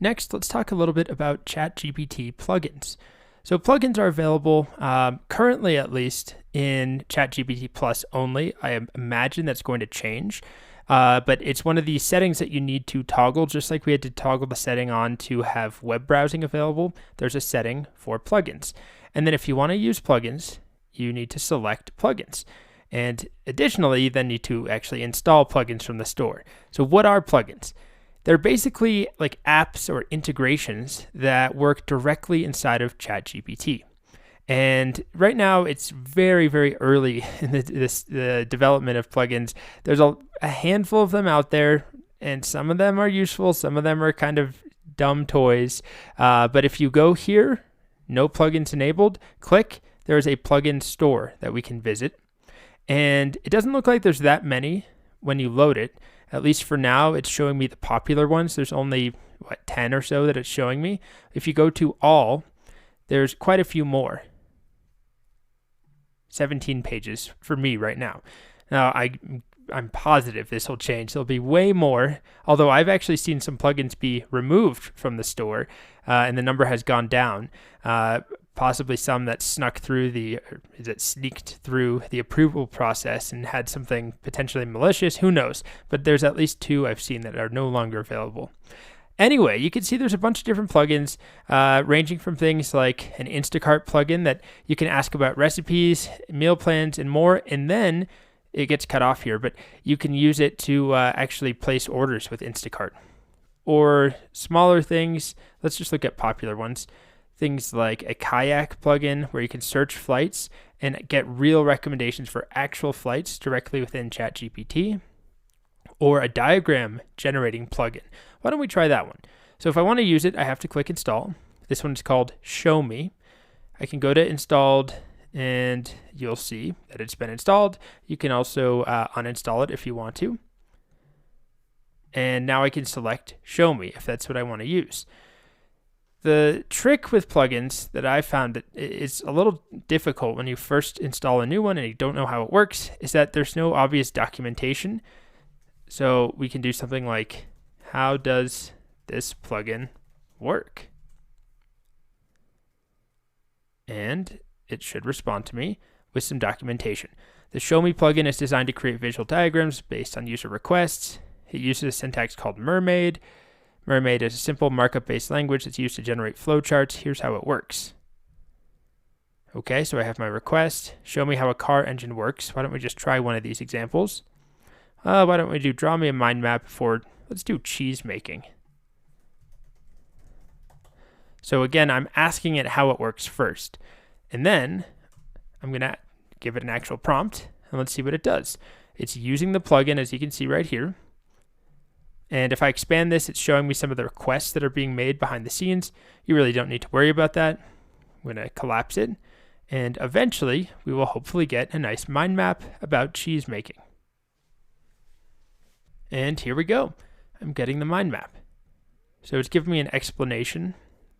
Next, let's talk a little bit about ChatGPT plugins. So plugins are available currently, at least, in ChatGPT Plus only. I imagine that's going to change, but it's one of these settings that you need to toggle, just like we had to toggle the setting on to have web browsing available. There's a setting for plugins. And then if you want to use plugins, you need to select plugins. And additionally, you then need to actually install plugins from the store. So what are plugins? They're basically like apps or integrations that work directly inside of ChatGPT. And right now, it's very, very early in the development of plugins. There's a handful of them out there, and some of them are useful. Some of them are kind of dumb toys. But if you go here, no plugins enabled, click, there is a plugin store that we can visit. And it doesn't look like there's that many when you load it. At least for now, it's showing me the popular ones. There's only, 10 or so that it's showing me. If you go to all, there's quite a few more. 17 pages for me right now. Now, I'm positive this will change. There'll be way more, although I've actually seen some plugins be removed from the store, and the number has gone down. Possibly some that sneaked through the approval process and had something potentially malicious. Who knows? But there's at least 2 I've seen that are no longer available. Anyway, you can see there's a bunch of different plugins, ranging from things like an Instacart plugin that you can ask about recipes, meal plans, and more, and then it gets cut off here, but you can use it to actually place orders with Instacart. Or smaller things, let's just look at popular ones. Things like a kayak plugin where you can search flights and get real recommendations for actual flights directly within ChatGPT, or a diagram generating plugin. Why don't we try that one? So if I want to use it, I have to click install. This one is called Show Me. I can go to installed and you'll see that it's been installed. You can also uninstall it if you want to. And now I can select Show Me if that's what I want to use. The trick with plugins that I found that is a little difficult when you first install a new one and you don't know how it works is that there's no obvious documentation. So we can do something like, how does this plugin work? And it should respond to me with some documentation. The Show Me plugin is designed to create visual diagrams based on user requests. It uses a syntax called Mermaid. Mermaid is a simple markup-based language that's used to generate flowcharts. Here's how it works. Okay, so I have my request. Show me how a car engine works. Why don't we just try one of these examples? Why don't we draw me a mind map for, let's do cheese making. So again, I'm asking it how it works first. And then I'm going to give it an actual prompt, and let's see what it does. It's using the plugin, as you can see right here. And if I expand this, it's showing me some of the requests that are being made behind the scenes. You really don't need to worry about that. I'm going to collapse it. And eventually, we will hopefully get a nice mind map about cheese making. And here we go. I'm getting the mind map. So it's giving me an explanation,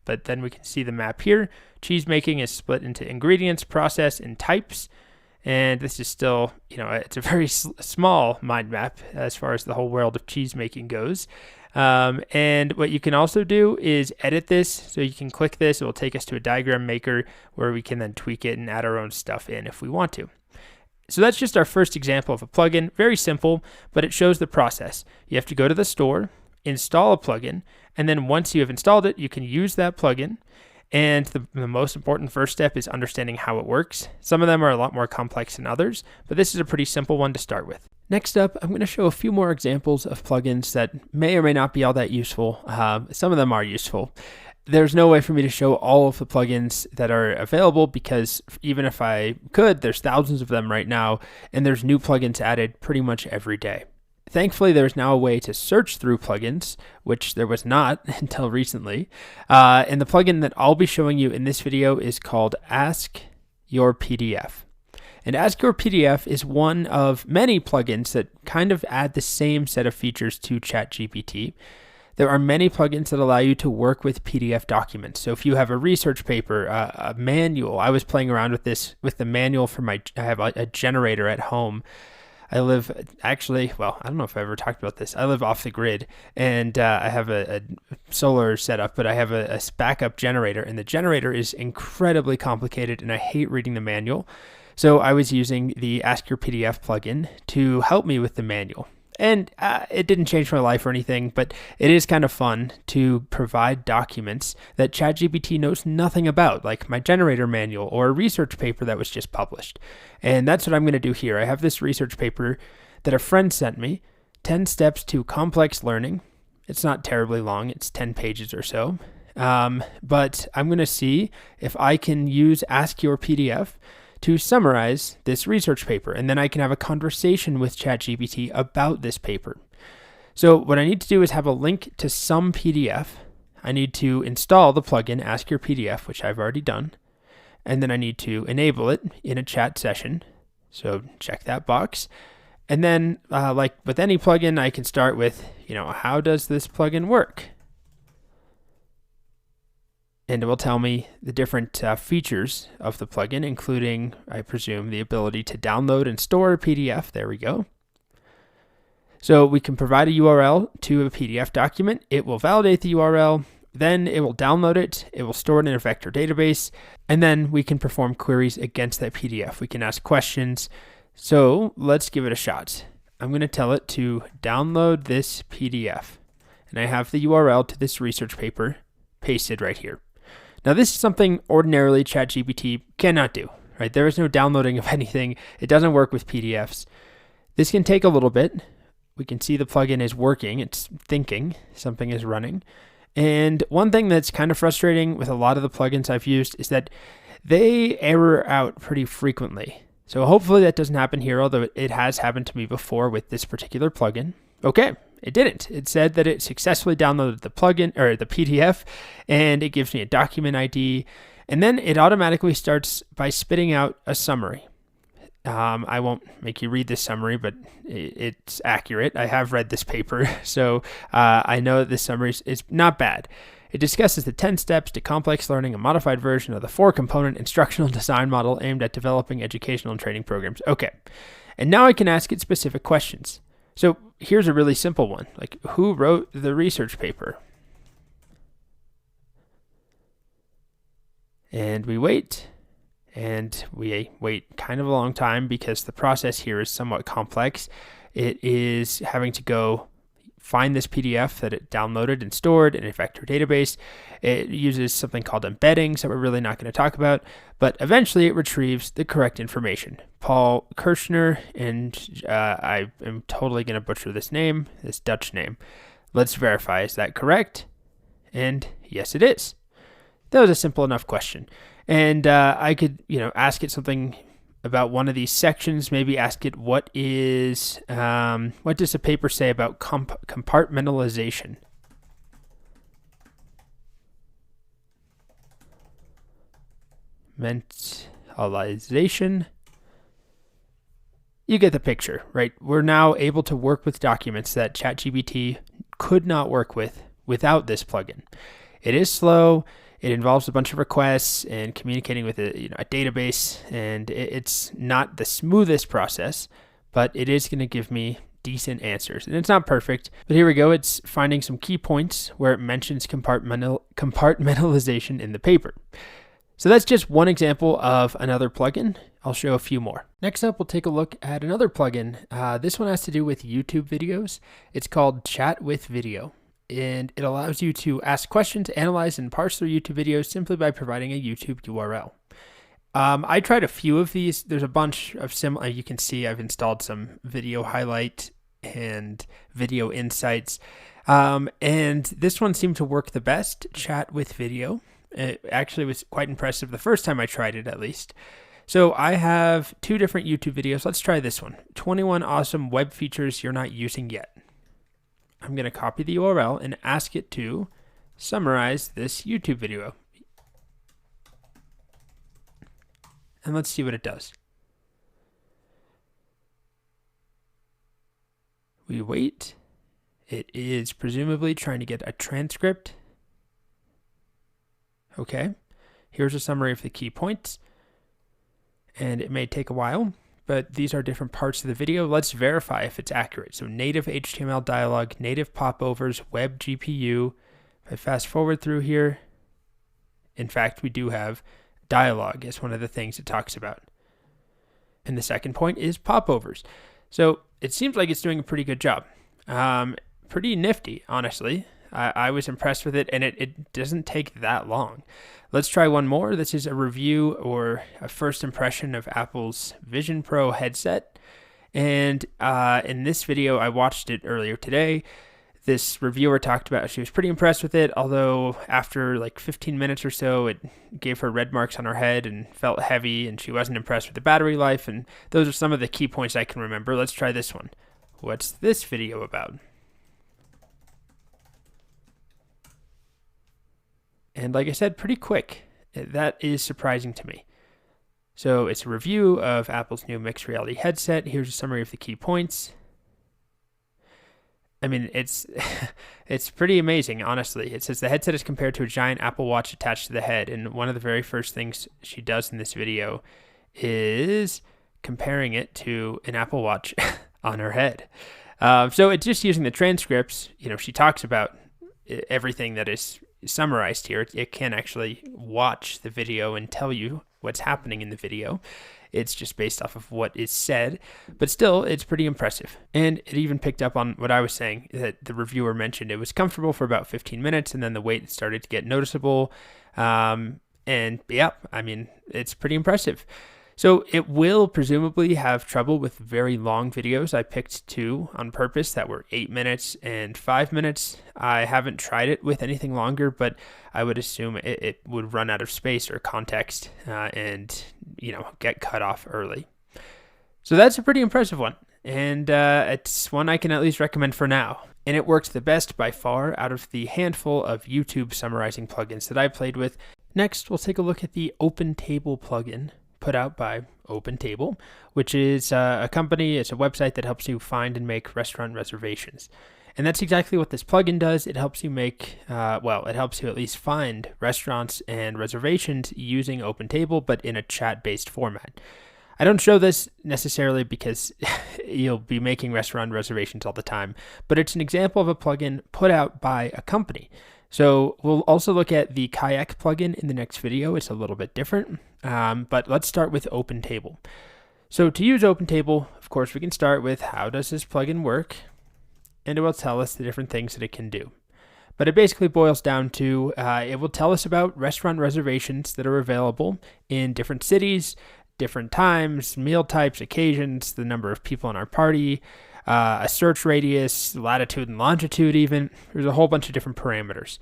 but then we can see the map here. Cheese making is split into ingredients, process, and types. And this is still, it's a very small mind map as far as the whole world of cheese making goes. And what you can also do is edit this. So you can click this. It will take us to a diagram maker where we can then tweak it and add our own stuff in if we want to. So that's just our first example of a plugin. Very simple, but it shows the process. You have to go to the store, install a plugin, and then once you have installed it, you can use that plugin. And the most important first step is understanding how it works. Some of them are a lot more complex than others, but this is a pretty simple one to start with. Next up, I'm going to show a few more examples of plugins that may or may not be all that useful. Some of them are useful. There's no way for me to show all of the plugins that are available because even if I could, there's thousands of them right now, and there's new plugins added pretty much every day. Thankfully, there's now a way to search through plugins, which there was not until recently. And the plugin that I'll be showing you in this video is called Ask Your PDF. And Ask Your PDF is one of many plugins that kind of add the same set of features to ChatGPT. There are many plugins that allow you to work with PDF documents. So if you have a research paper, a manual, I was playing around with this with the manual for I have a generator at home. I live actually, well, I don't know if I ever talked about this. I live off the grid, and I have a solar setup, but I have a backup generator, and the generator is incredibly complicated, and I hate reading the manual. So I was using the Ask Your PDF plugin to help me with the manual. And it didn't change my life or anything, but it is kind of fun to provide documents that ChatGPT knows nothing about, like my generator manual or a research paper that was just published. And that's what I'm going to do here. I have this research paper that a friend sent me, 10 Steps to Complex Learning. It's not terribly long. It's 10 pages or so. But I'm going to see if I can use Ask Your PDF to summarize this research paper, and then I can have a conversation with ChatGPT about this paper. So what I need to do is have a link to some PDF. I need to install the plugin Ask Your PDF, which I've already done, and then I need to enable it in a chat session. So check that box. And then like with any plugin, I can start with, how does this plugin work? And it will tell me the different features of the plugin, including, I presume, the ability to download and store a PDF. There we go. So we can provide a URL to a PDF document. It will validate the URL. Then it will download it. It will store it in a vector database. And then we can perform queries against that PDF. We can ask questions. So let's give it a shot. I'm going to tell it to download this PDF. And I have the URL to this research paper pasted right here. Now, this is something ordinarily ChatGPT cannot do, right? There is no downloading of anything. It doesn't work with PDFs. This can take a little bit. We can see the plugin is working. It's thinking. Something is running. And one thing that's kind of frustrating with a lot of the plugins I've used is that they error out pretty frequently. So hopefully that doesn't happen here, although it has happened to me before with this particular plugin. Okay. It didn't. It said that it successfully downloaded the plugin or the PDF, and it gives me a document ID, and then it automatically starts by spitting out a summary. I won't make you read this summary, but it's accurate. I have read this paper, so I know that this summary is not bad. It discusses the 10 steps to complex learning, a modified version of the 4-component instructional design model aimed at developing educational and training programs. Okay, and now I can ask it specific questions. So here's a really simple one, like who wrote the research paper? And we wait, and we wait kind of a long time because the process here is somewhat complex. It is having to go find this PDF that it downloaded and stored in a vector database. It uses something called embeddings that we're really not going to talk about, but eventually it retrieves the correct information. Paul Kirschner, and I am totally going to butcher this name, this Dutch name. Let's verify, is that correct? And yes, it is. That was a simple enough question. And I could, ask it something about one of these sections, maybe ask it what does the paper say about compartmentalization? Mentalization. You get the picture, right? We're now able to work with documents that ChatGPT could not work with without this plugin. It is slow. It involves a bunch of requests and communicating with a database, and it's not the smoothest process, but it is going to give me decent answers. And it's not perfect, but here we go. It's finding some key points where it mentions compartmentalization in the paper. So that's just one example of another plugin. I'll show a few more. Next up, we'll take a look at another plugin. This one has to do with YouTube videos. It's called Chat with Video. And it allows you to ask questions, analyze, and parse through YouTube videos simply by providing a YouTube URL. I tried a few of these. There's a bunch of similar. You can see I've installed some video highlight and video insights. And this one seemed to work the best, Chat with Video. It actually was quite impressive the first time I tried it, at least. So I have 2 different YouTube videos. Let's try this one. 21 awesome web features you're not using yet. I'm going to copy the URL and ask it to summarize this YouTube video. And let's see what it does. We wait. It is presumably trying to get a transcript. Okay. Here's a summary of the key points. And it may take a while, but these are different parts of the video. Let's verify if it's accurate. So native HTML dialog, native popovers, web GPU. If I fast forward through here, in fact, we do have dialog as one of the things it talks about. And the second point is popovers. So it seems like it's doing a pretty good job. Pretty nifty, honestly. I was impressed with it, and it doesn't take that long. Let's try one more. This is a review or a first impression of Apple's Vision Pro headset. And in this video, I watched it earlier today. This reviewer talked about she was pretty impressed with it, although after like 15 minutes or so, it gave her red marks on her head and felt heavy, and she wasn't impressed with the battery life. And those are some of the key points I can remember. Let's try this one. What's this video about? And like I said, pretty quick. That is surprising to me. So it's a review of Apple's new mixed reality headset. Here's a summary of the key points. I mean, it's pretty amazing, honestly. It says the headset is compared to a giant Apple Watch attached to the head. And one of the very first things she does in this video is comparing it to an Apple Watch on her head. So it's just using the transcripts. She talks about everything that is summarized here. It can actually watch the video and tell you what's happening in the video. It's just based off of what is said, but still, it's pretty impressive. And it even picked up on what I was saying that the reviewer mentioned. It was comfortable for about 15 minutes, and then the wait started to get noticeable. And yeah, I mean, it's pretty impressive. So it will presumably have trouble with very long videos. I picked two on purpose that were 8 minutes and 5 minutes. I haven't tried it with anything longer, but I would assume it would run out of space or context and get cut off early. So that's a pretty impressive one. And it's one I can at least recommend for now. And it works the best by far out of the handful of YouTube summarizing plugins that I played with. Next, we'll take a look at the OpenTable plugin put out by OpenTable, which is a company. It's a website that helps you find and make restaurant reservations. And that's exactly what this plugin does. It helps you make, it helps you at least find restaurants and reservations using OpenTable, but in a chat-based format. I don't show this necessarily because you'll be making restaurant reservations all the time, but it's an example of a plugin put out by a company. So we'll also look at the Kayak plugin in the next video. It's a little bit different, but let's start with OpenTable. So to use OpenTable, of course, we can start with how does this plugin work, and it will tell us the different things that it can do. But it basically boils down to, it will tell us about restaurant reservations that are available in different cities, different times, meal types, occasions, the number of people in our party, a search radius, latitude and longitude even. There's a whole bunch of different parameters.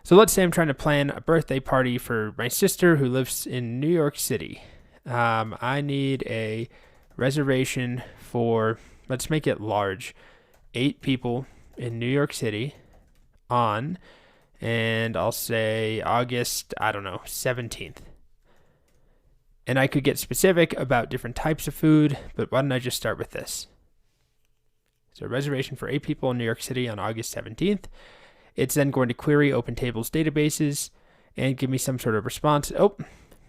So let's say I'm trying to plan a birthday party for my sister who lives in New York City. I need a reservation for, let's make it large, 8 people in New York City on, and I'll say August, 17th. And I could get specific about different types of food, but why don't I just start with this? So a reservation for 8 people in New York City on August 17th. It's then going to query OpenTable's databases and give me some sort of response. Oh,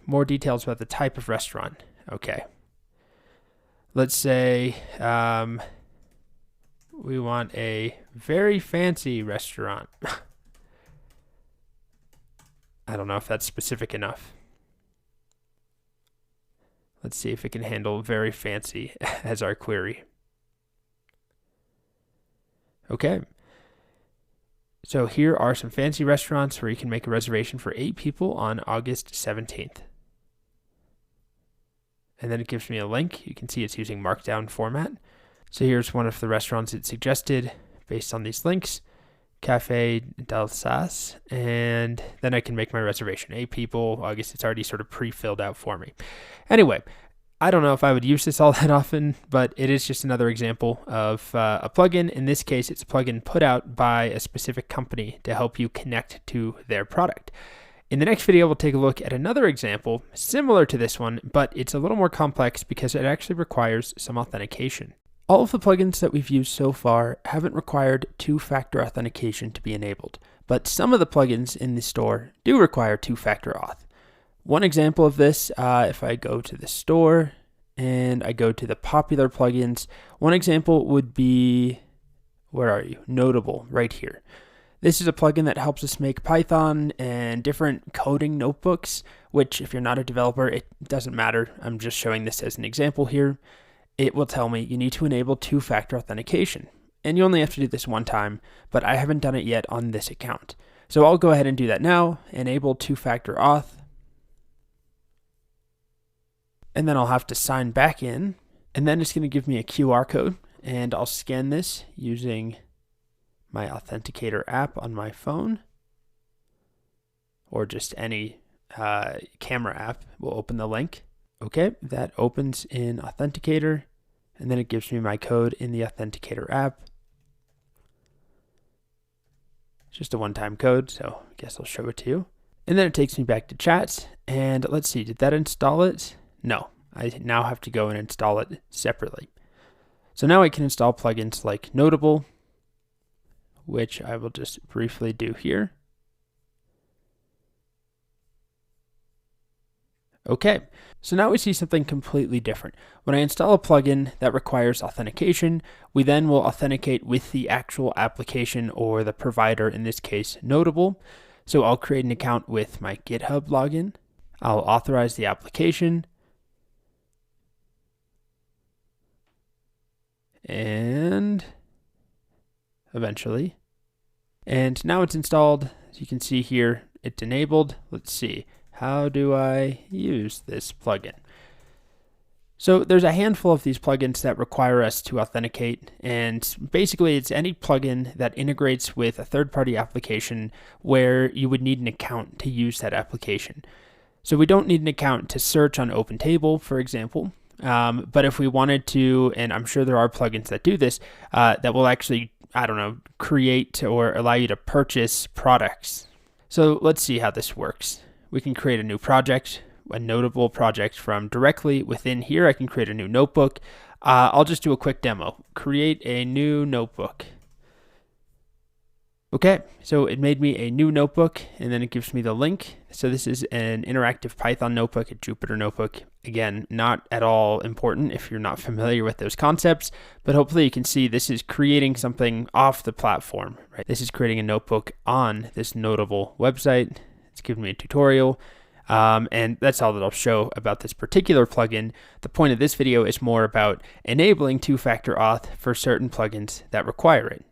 more details about the type of restaurant. Okay. Let's say we want a very fancy restaurant. I don't know if that's specific enough. Let's see if it can handle very fancy as our query. Okay. So here are some fancy restaurants where you can make a reservation for 8 people on August 17th. And then it gives me a link. You can see it's using Markdown format. So here's one of the restaurants it suggested based on these links. Cafe d'Alsace. And then I can make my reservation. 8 people, August, it's already sort of pre-filled out for me. Anyway, I don't know if I would use this all that often, but it is just another example of a plugin. In this case, it's a plugin put out by a specific company to help you connect to their product. In the next video, we'll take a look at another example similar to this one, but it's a little more complex because it actually requires some authentication. All of the plugins that we've used so far haven't required 2-factor authentication to be enabled, but some of the plugins in the store do require 2-factor auth. One example of this, if I go to the store and I go to the popular plugins. One example would be, where are you? Notable, right here. This is a plugin that helps us make Python and different coding notebooks, which if you're not a developer, it doesn't matter. I'm just showing this as an example here. It will tell me you need to enable two-factor authentication. And you only have to do this one time, but I haven't done it yet on this account. So I'll go ahead and do that now, enable two-factor auth. And then I'll have to sign back in, and then it's going to give me a QR code, and I'll scan this using my Authenticator app on my phone, or just any camera app will open the link. Okay, that opens in Authenticator, and then it gives me my code in the Authenticator app. It's just a one-time code, so I guess I'll show it to you. And then it takes me back to Chats, and let's see, did that install it? No, I now have to go and install it separately. So now I can install plugins like Notable, which I will just briefly do here. Okay, so now we see something completely different. When I install a plugin that requires authentication, we then will authenticate with the actual application or the provider, in this case, Notable. So I'll create an account with my GitHub login. I'll authorize the application. And eventually. And now it's installed. As you can see here, it's enabled. Let's see. How do I use this plugin? So there's a handful of these plugins that require us to authenticate, and basically it's any plugin that integrates with a third-party application where you would need an account to use that application. So we don't need an account to search on OpenTable, for example, but if we wanted to, and I'm sure there are plugins that do this, that will actually, create or allow you to purchase products. So let's see how this works. We can create a new project, a Notable project from directly within here. I can create a new notebook. I'll just do a quick demo. Create a new notebook. Okay, so it made me a new notebook, and then it gives me the link. So this is an interactive Python notebook, a Jupyter notebook. Again, not at all important if you're not familiar with those concepts, but hopefully you can see this is creating something off the platform, right? This is creating a notebook on this Notable website. It's giving me a tutorial, and that's all that I'll show about this particular plugin. The point of this video is more about enabling two-factor auth for certain plugins that require it.